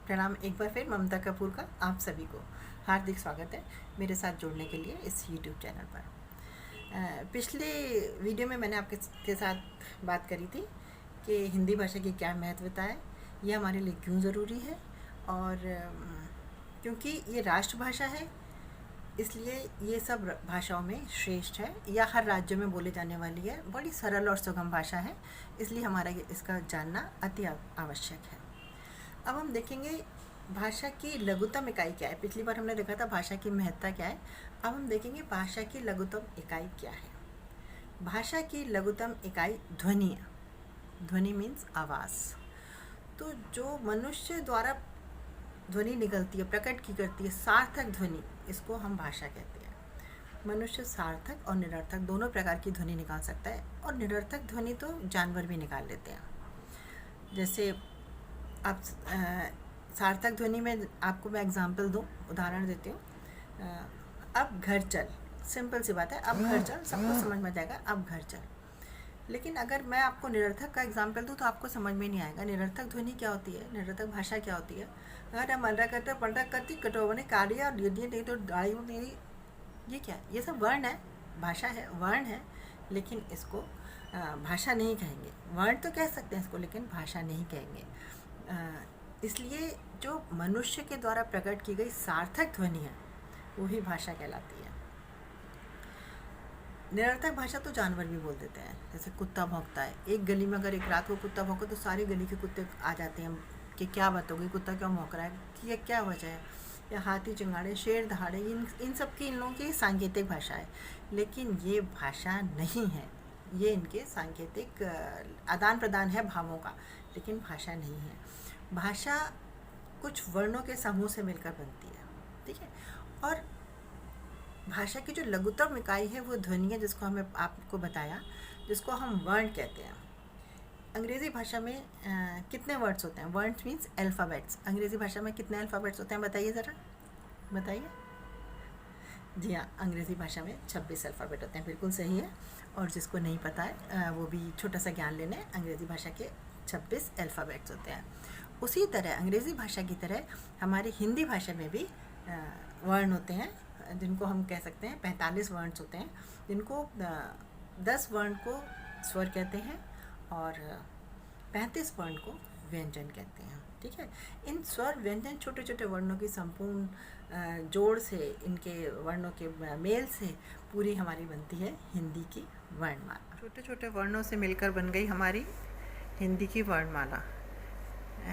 प्रणाम। एक बार फिर ममता कपूर का आप सभी को हार्दिक स्वागत है मेरे साथ जुड़ने के लिए इस YouTube चैनल पर। पिछले वीडियो में मैंने आपके के साथ बात करी थी कि हिंदी भाषा की क्या महत्वता है, ये हमारे लिए क्यों ज़रूरी है और क्योंकि ये राष्ट्रभाषा है इसलिए ये सब भाषाओं में श्रेष्ठ है, या हर राज्य में बोले जाने वाली है, बड़ी सरल और सुगम भाषा है, इसलिए हमारा इसका जानना अति आवश्यक है। अब हम देखेंगे भाषा की लघुत्तम इकाई क्या है। पिछली बार हमने देखा था भाषा की महत्ता क्या है। अब हम देखेंगे भाषा की लघुत्तम इकाई क्या है। भाषा की लघुत्तम इकाई ध्वनि है। ध्वनि मीन्स आवाज़। तो जो मनुष्य द्वारा ध्वनि निकलती है, प्रकट की करती है, सार्थक ध्वनि, इसको हम भाषा कहते हैं। मनुष्य सार्थक और निरर्थक दोनों प्रकार की ध्वनि निकाल सकता है, और निरर्थक ध्वनि तो जानवर भी निकाल लेते हैं। जैसे आप सार्थक ध्वनि में आपको मैं एग्जांपल दूं, उदाहरण देती हूँ। अब घर चल, सिंपल सी बात है, अब घर चल, सबको समझ में जाएगा, अब घर चल। लेकिन अगर मैं आपको निरर्थक का एग्जांपल दूं तो आपको समझ में नहीं आएगा। निरर्थक ध्वनि क्या होती है, निरर्थक भाषा क्या होती है। अगर हम मर्रा करते पलटा करती कटोवने काली और ये नहीं तो डाली मेरी, ये क्या है? ये सब वर्ण है, भाषा है, वर्ण है, लेकिन इसको भाषा नहीं कहेंगे। वर्ण तो कह सकते हैं इसको, लेकिन भाषा नहीं कहेंगे। इसलिए जो मनुष्य के द्वारा प्रकट की गई सार्थक ध्वनि है वही भाषा कहलाती है। निरर्थक भाषा तो जानवर भी बोल देते हैं। जैसे कुत्ता भौंकता है, एक गली में अगर एक रात को कुत्ता भौंका तो सारी गली के कुत्ते आ जाते हैं कि क्या बात हो गई, कुत्ता क्यों भौंक रहा है, कि ये क्या वजह है। या हाथी चिंगाड़े, शेर दहाड़े, इन सब की इन लोगों की सांकेतिक भाषा है, लेकिन ये भाषा नहीं है। ये इनके सांकेतिक आदान प्रदान है भावों का, लेकिन भाषा नहीं है। भाषा कुछ वर्णों के समूह से मिलकर बनती है, ठीक है। और भाषा की जो लघुत्तम इकाई है वो ध्वनि है, जिसको हमें आपको बताया, जिसको हम वर्ण कहते हैं। अंग्रेज़ी भाषा में कितने वर्ड्स होते हैं? Words means alphabets. अंग्रेज़ी भाषा में कितने अल्फ़ाबेट्स होते हैं बताइए ज़रा, बताइए। जी हाँ, अंग्रेज़ी भाषा में 26 अल्फ़ाबेट होते हैं, बिल्कुल सही है। और जिसको नहीं पता है वो भी छोटा सा ज्ञान लेने, अंग्रेज़ी भाषा के 26 अल्फ़ाबेट्स होते हैं। उसी तरह अंग्रेज़ी भाषा की तरह हमारी हिंदी भाषा में भी वर्ण होते हैं, जिनको हम कह सकते हैं 45 वर्ड्स होते हैं, जिनको 10 वर्ण को स्वर कहते हैं और 35 वर्ण को व्यंजन कहते हैं, ठीक है। इन स्वर व्यंजन छोटे छोटे वर्णों की संपूर्ण जोड़ से, इनके वर्णों के मेल से पूरी हमारी बनती है हिंदी की वर्णमाला। छोटे छोटे वर्णों से मिलकर बन गई हमारी हिंदी की वर्णमाला।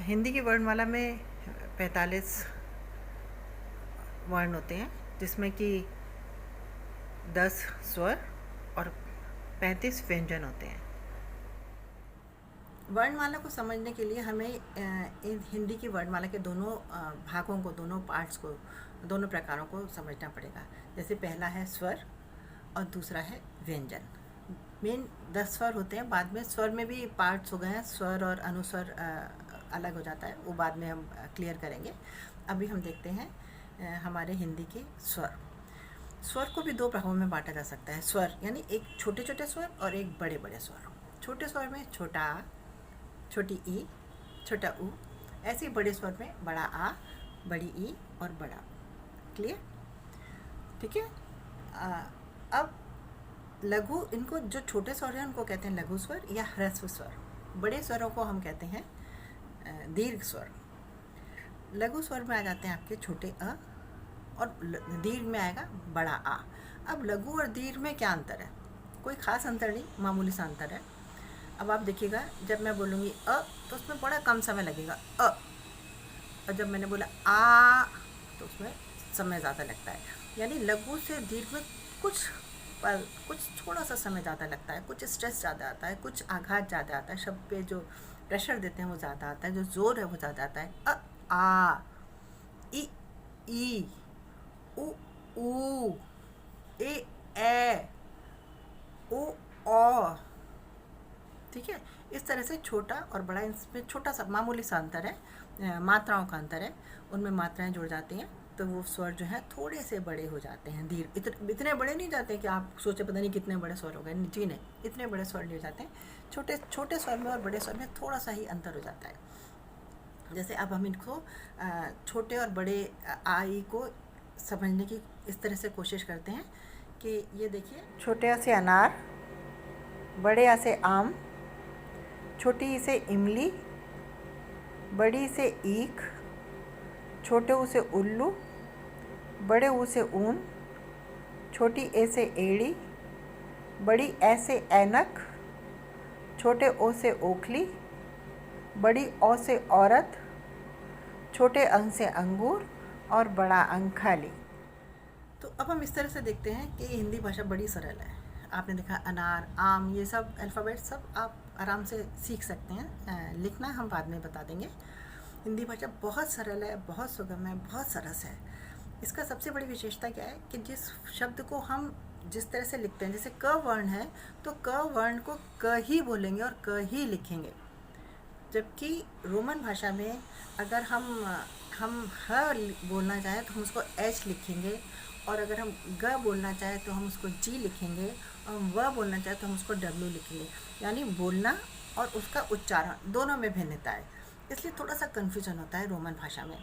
हिंदी की वर्णमाला में 45 वर्ण होते हैं, जिसमें कि 10 स्वर और 35 व्यंजन होते हैं। वर्णमाला को समझने के लिए हमें इन हिंदी की वर्णमाला के दोनों भागों को, दोनों पार्ट्स को, दोनों प्रकारों को समझना पड़ेगा। जैसे पहला है स्वर और दूसरा है व्यंजन। मेन 10 स्वर होते हैं, बाद में स्वर में भी पार्ट्स हो गए हैं, स्वर और अनुस्वर अलग हो जाता है, वो बाद में हम क्लियर करेंगे। अभी हम देखते हैं हमारे हिंदी के स्वर। स्वर को भी दो भागों में बांटा जा सकता है। स्वर यानी एक छोटे छोटे स्वर और एक बड़े बड़े स्वर। छोटे स्वर में छोटा आ, छोटी ई, छोटा ऊ। ऐसे ही बड़े स्वर में बड़ा आ, बड़ी ई और बड़ा ऊ। क्लियर, ठीक है। अब लघु, इनको जो छोटे स्वर हैं उनको कहते हैं लघु स्वर या ह्रस्व स्वर। बड़े स्वरों को हम कहते हैं दीर्घ स्वर। लघु स्वर में आ जाते हैं आपके छोटे अ, और दीर्घ में आएगा बड़ा आ। अब लघु और दीर्घ में क्या अंतर है? कोई ख़ास अंतर नहीं, मामूली सा अंतर है। अब आप देखिएगा, जब मैं बोलूँगी अ तो उसमें बड़ा कम समय लगेगा अ, और जब मैंने बोला आ तो उसमें समय ज़्यादा लगता है। यानी लघु से दीर्घ में कुछ थोड़ा सा समय ज़्यादा लगता है, कुछ स्ट्रेस ज़्यादा आता है, कुछ आघात ज़्यादा आता है, शब्द पे जो प्रेशर देते हैं वो ज़्यादा आता है, जो ज़ोर है वो ज़्यादा आता है। अ आ, ई, उ, ए, ओ, ठीक है। इस तरह से छोटा और बड़ा, इसमें छोटा सा मामूली सा अंतर है, मात्राओं का अंतर है। उनमें मात्राएं जुड़ जाती हैं तो वो स्वर जो है थोड़े से बड़े हो जाते हैं। दीर्घ इतने बड़े नहीं जाते कि आप सोचे पता नहीं कितने बड़े स्वर हो गए, जी नहीं, इतने बड़े स्वर नहीं हो जाते हैं। छोटे छोटे स्वर में और बड़े स्वर में थोड़ा सा ही अंतर हो जाता है। जैसे अब हम इनको छोटे और बड़े आई को समझने की इस तरह से कोशिश करते हैं कि ये देखिए, छोटे आ से अनार, बड़े आ से आम, छोटी ई से इमली, बड़ी से ईख, छोटे ऊ से उल्लू, बड़े ऊ से ऊन, छोटी ए से एड़ी, बड़ी ए से ऐनक, छोटे ओ से ओखली, बड़ी औ से औरत, छोटे अंग से अंगूर और बड़ा अंग खाली। तो अब हम इस तरह से देखते हैं कि हिंदी भाषा बड़ी सरल है। आपने देखा अनार, आम, ये सब अल्फ़ाबेट सब आप आराम से सीख सकते हैं। लिखना हम बाद में बता देंगे। हिंदी भाषा बहुत सरल है, बहुत सुगम है, बहुत सरस है। इसका सबसे बड़ी विशेषता क्या है कि जिस शब्द को हम जिस तरह से लिखते हैं, जैसे क वर्ण है तो क वर्ण को क ही बोलेंगे और क ही लिखेंगे, जबकि रोमन भाषा में अगर हम ह बोलना चाहें तो हम उसको एच लिखेंगे, और अगर हम ग बोलना चाहें तो हम उसको जी लिखेंगे, और हम व बोलना चाहें तो हम उसको डब्ल्यू लिखेंगे। यानी बोलना और उसका उच्चारण दोनों में भिन्नता है, इसलिए थोड़ा सा कन्फ्यूजन होता है रोमन भाषा में।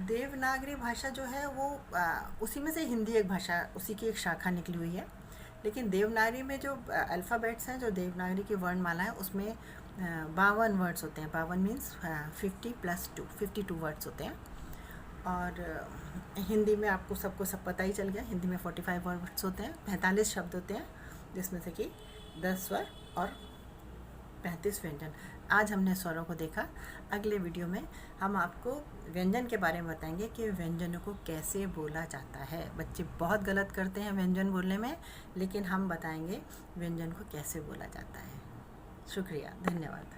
देवनागरी भाषा जो है वो उसी में से हिंदी एक भाषा, उसी की एक शाखा निकली हुई है। लेकिन देवनागरी में जो अल्फ़ाबेट्स हैं, जो देवनागरी की वर्णमाला है, उसमें 52 वर्ड्स होते हैं। 52 मीन्स 50 + 2, 52 वर्ड्स होते हैं। और हिंदी में आपको सबको सब पता ही चल गया, हिंदी में 45 वर्ड्स होते हैं, 45 शब्द होते हैं, जिसमें से कि 10 स्वर और 35 व्यंजन। आज हमने स्वरों को देखा। अगले वीडियो में हम आपको व्यंजन के बारे में बताएंगे कि व्यंजनों को कैसे बोला जाता है। बच्चे बहुत गलत करते हैं व्यंजन बोलने में, लेकिन हम बताएंगे व्यंजन को कैसे बोला जाता है। शुक्रिया, धन्यवाद।